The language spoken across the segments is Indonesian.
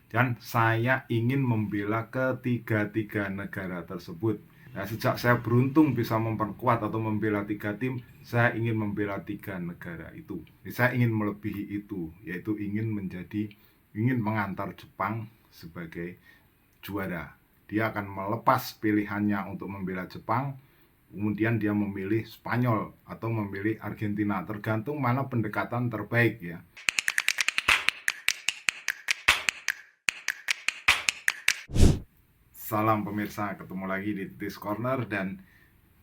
dan saya ingin membela ketiga-tiga negara tersebut. Nah, sejak saya beruntung bisa memperkuat atau membela 3 tim, saya ingin membela 3 negara itu. Saya ingin melebihi itu, yaitu ingin mengantar Jepang sebagai juara. Dia akan melepas pilihannya untuk membela Jepang, kemudian dia memilih Spanyol atau memilih Argentina, tergantung mana pendekatan terbaik ya. Salam pemirsa, ketemu lagi di Titis Corner, dan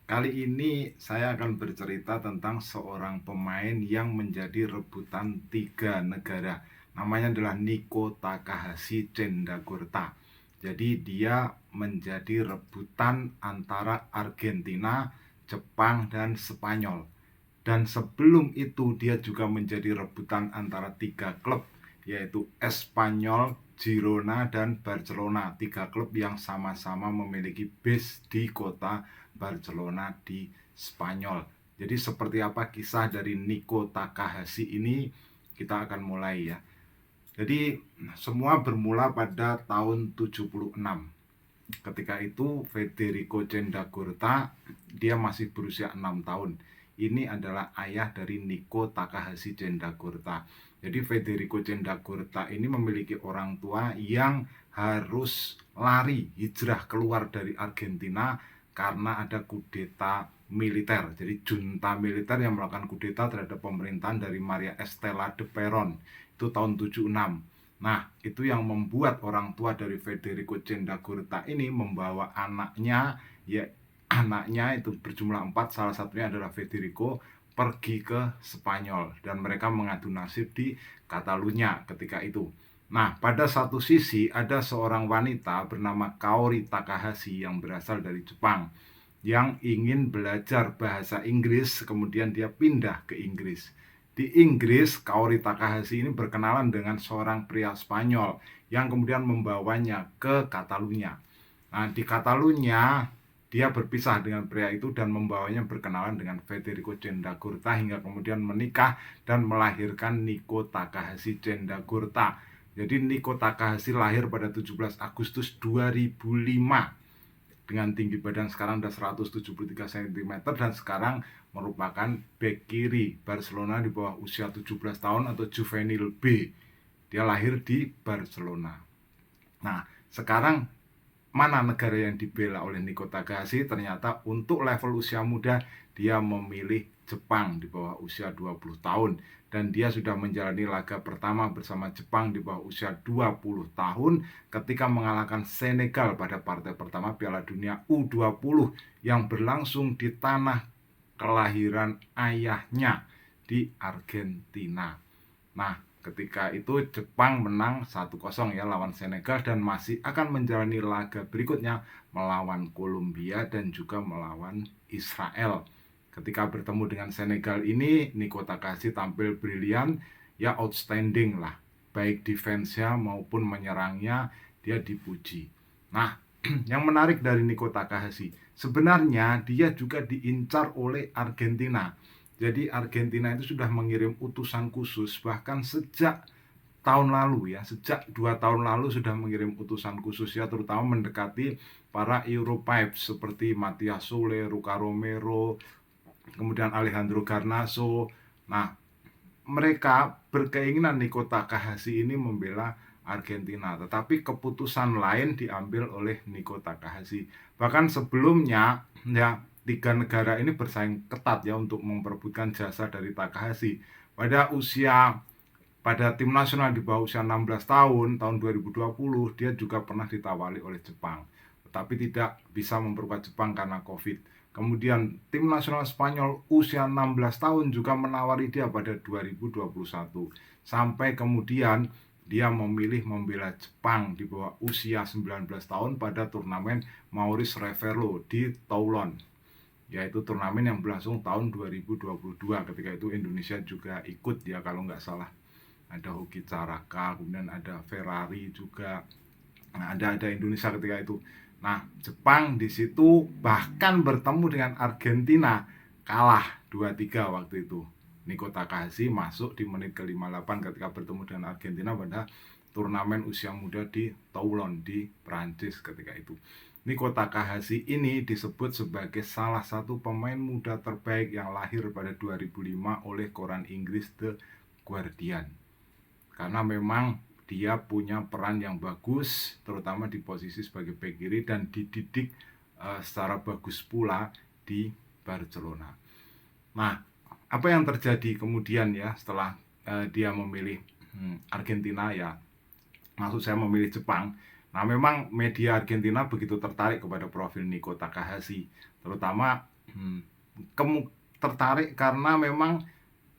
kali ini saya akan bercerita tentang seorang pemain yang menjadi rebutan 3 negara. Namanya adalah Nico Takahashi Cendagurta. Jadi dia menjadi rebutan antara Argentina, Jepang, dan Spanyol. Dan sebelum itu dia juga menjadi rebutan antara 3 klub, yaitu Espanyol, Girona, dan Barcelona. 3 klub yang sama-sama memiliki base di kota Barcelona di Spanyol. Jadi seperti apa kisah dari Nico Takahashi ini, kita akan mulai ya. Jadi semua bermula pada tahun 76. Ketika itu Federico Cendagurta dia masih berusia 6 tahun. Ini adalah ayah dari Nico Takahashi Cendagurta. Jadi Federico Cendagurta ini memiliki orang tua yang harus lari hijrah keluar dari Argentina karena ada kudeta militer. Jadi junta militer yang melakukan kudeta terhadap pemerintahan dari Maria Estela de Peron. Itu tahun 76. Nah, itu yang membuat orang tua dari Federico Cendagurta ini membawa anaknya, ya anaknya itu berjumlah 4, salah satunya adalah Federico, pergi ke Spanyol dan mereka mengadu nasib di Catalunya ketika itu. Nah, pada satu sisi ada seorang wanita bernama Kaori Takahashi yang berasal dari Jepang yang ingin belajar bahasa Inggris, kemudian dia pindah ke Inggris. Di Inggris, Kaori Takahashi ini berkenalan dengan seorang pria Spanyol yang kemudian membawanya ke Catalunya. Nah, di Catalunya dia berpisah dengan pria itu dan membawanya berkenalan dengan Federico Cendagurta hingga kemudian menikah dan melahirkan Nico Takahashi Cendagurta. Jadi Nico Takahashi lahir pada 17 Agustus 2005 dengan tinggi badan sekarang udah 173 cm dan sekarang merupakan bek kiri Barcelona di bawah usia 17 tahun atau juvenil B. Dia lahir di Barcelona. Nah, sekarang mana negara yang dibela oleh Nico Takahashi? Ternyata untuk level usia muda dia memilih Jepang di bawah usia 20 tahun. Dan dia sudah menjalani laga pertama bersama Jepang di bawah usia 20 tahun ketika mengalahkan Senegal pada partai pertama Piala Dunia U20 yang berlangsung di tanah kelahiran ayahnya di Argentina. Nah, ketika itu Jepang menang 1-0 ya lawan Senegal dan masih akan menjalani laga berikutnya melawan Kolombia dan juga melawan Israel. Ketika bertemu dengan Senegal ini, Nico Takahashi tampil brilian, ya outstanding lah. Baik defense-nya maupun menyerangnya dia dipuji. Nah, yang menarik dari Nico Takahashi, sebenarnya dia juga diincar oleh Argentina. Jadi Argentina itu sudah mengirim utusan khusus bahkan sejak tahun lalu ya, sejak 2 tahun lalu sudah mengirim utusan khusus ya, terutama mendekati para Europipes seperti Matias Soler, Luca Romero, kemudian Alejandro Garnacho. Nah, mereka berkeinginan Nico Takahashi ini membela Argentina, tetapi keputusan lain diambil oleh Nico Takahashi. Bahkan sebelumnya ya 3 negara ini bersaing ketat ya untuk memperebutkan jasa dari Takahashi. Pada tim nasional di bawah usia 16 tahun, tahun 2020, dia juga pernah ditawari oleh Jepang. Tetapi tidak bisa memperkuat Jepang karena Covid. Kemudian tim nasional Spanyol usia 16 tahun juga menawari dia pada 2021. Sampai kemudian dia memilih membela Jepang di bawah usia 19 tahun pada turnamen Maurice Revello di Toulon. Yaitu turnamen yang berlangsung tahun 2022. Ketika itu Indonesia juga ikut ya kalau nggak salah. Ada Hoki Caraka, kemudian ada Ferrari juga. Nah, ada Indonesia ketika itu. Nah, Jepang di situ bahkan bertemu dengan Argentina, kalah 2-3 waktu itu. Nico Takahashi masuk di menit ke-58 ketika bertemu dengan Argentina pada turnamen usia muda di Toulon di Prancis ketika itu. Nico Takahashi ini disebut sebagai salah satu pemain muda terbaik yang lahir pada 2005 oleh koran Inggris The Guardian. Karena memang dia punya peran yang bagus, terutama di posisi sebagai bek kiri, dan dididik secara bagus pula di Barcelona. Nah, apa yang terjadi kemudian ya setelah dia memilih Argentina ya, maksud saya memilih Jepang. Nah, memang media Argentina begitu tertarik kepada profil Nico Takahashi, terutama tertarik karena memang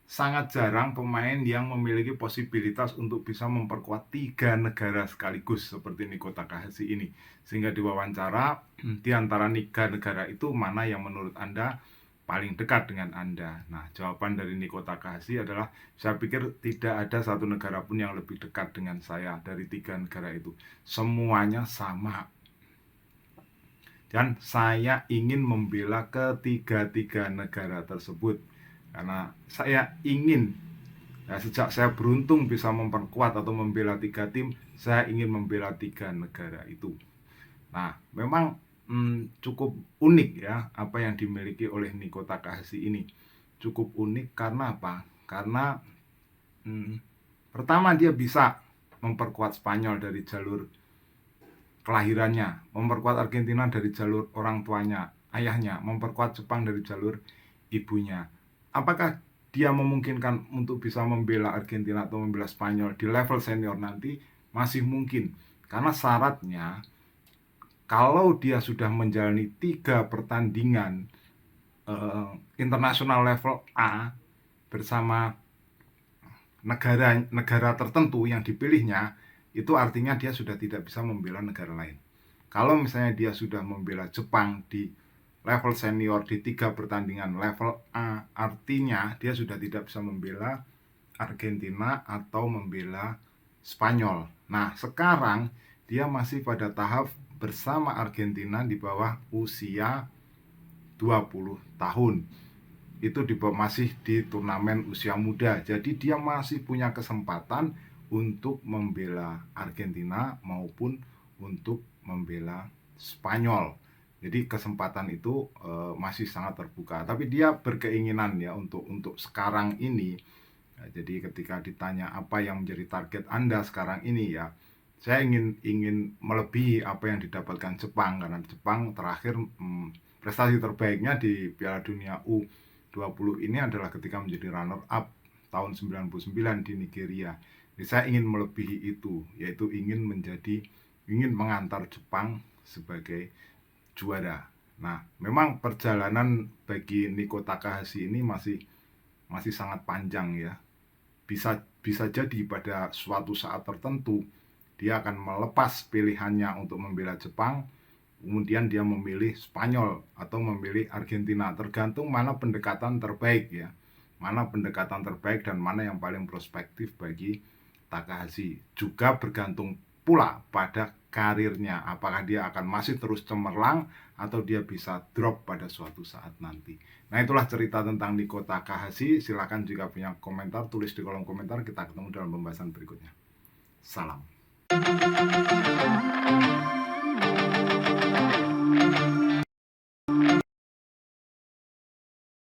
sangat jarang pemain yang memiliki posibilitas untuk bisa memperkuat 3 negara sekaligus seperti Nico Takahashi ini. Sehingga diwawancara di antara 3 negara itu mana yang menurut Anda paling dekat dengan Anda. Nah, jawaban dari Nico Takahashi adalah, saya pikir tidak ada satu negara pun yang lebih dekat dengan saya dari 3 negara itu. Semuanya sama. Dan saya ingin membela ketiga-tiga negara tersebut. Karena saya ingin, sejak saya beruntung bisa memperkuat atau membela 3 tim, saya ingin membela 3 negara itu. Nah, memang cukup unik ya apa yang dimiliki oleh Nico Takahashi ini. Cukup unik karena apa? Karena pertama, dia bisa memperkuat Spanyol dari jalur kelahirannya, memperkuat Argentina dari jalur orang tuanya, ayahnya, memperkuat Jepang dari jalur ibunya. Apakah dia memungkinkan untuk bisa membela Argentina atau membela Spanyol di level senior nanti? Masih mungkin, karena syaratnya kalau dia sudah menjalani 3 pertandingan internasional level A bersama negara tertentu yang dipilihnya, itu artinya dia sudah tidak bisa membela negara lain. Kalau misalnya dia sudah membela Jepang di level senior di 3 pertandingan level A, artinya dia sudah tidak bisa membela Argentina atau membela Spanyol. Nah, sekarang dia masih pada tahap bersama Argentina di bawah usia 20 tahun. Itu masih di turnamen usia muda. Jadi dia masih punya kesempatan untuk membela Argentina maupun untuk membela Spanyol. Jadi kesempatan itu masih sangat terbuka. Tapi dia berkeinginan ya untuk sekarang ini. Jadi ketika ditanya apa yang menjadi target Anda sekarang ini ya, saya ingin melebihi apa yang didapatkan Jepang, karena Jepang terakhir prestasi terbaiknya di Piala Dunia U20 ini adalah ketika menjadi runner up tahun 99 di Nigeria. Jadi saya ingin melebihi itu, yaitu ingin mengantar Jepang sebagai juara. Nah, memang perjalanan bagi Nico Takahashi ini masih sangat panjang ya. Bisa jadi pada suatu saat tertentu dia akan melepas pilihannya untuk membela Jepang, kemudian dia memilih Spanyol atau memilih Argentina, tergantung mana pendekatan terbaik ya. Mana pendekatan terbaik dan mana yang paling prospektif bagi Takahashi. Juga bergantung pula pada karirnya, apakah dia akan masih terus cemerlang atau dia bisa drop pada suatu saat nanti. Nah, itulah cerita tentang Nico Takahashi. Silakan jika punya komentar, tulis di kolom komentar. Kita ketemu dalam pembahasan berikutnya. Salam.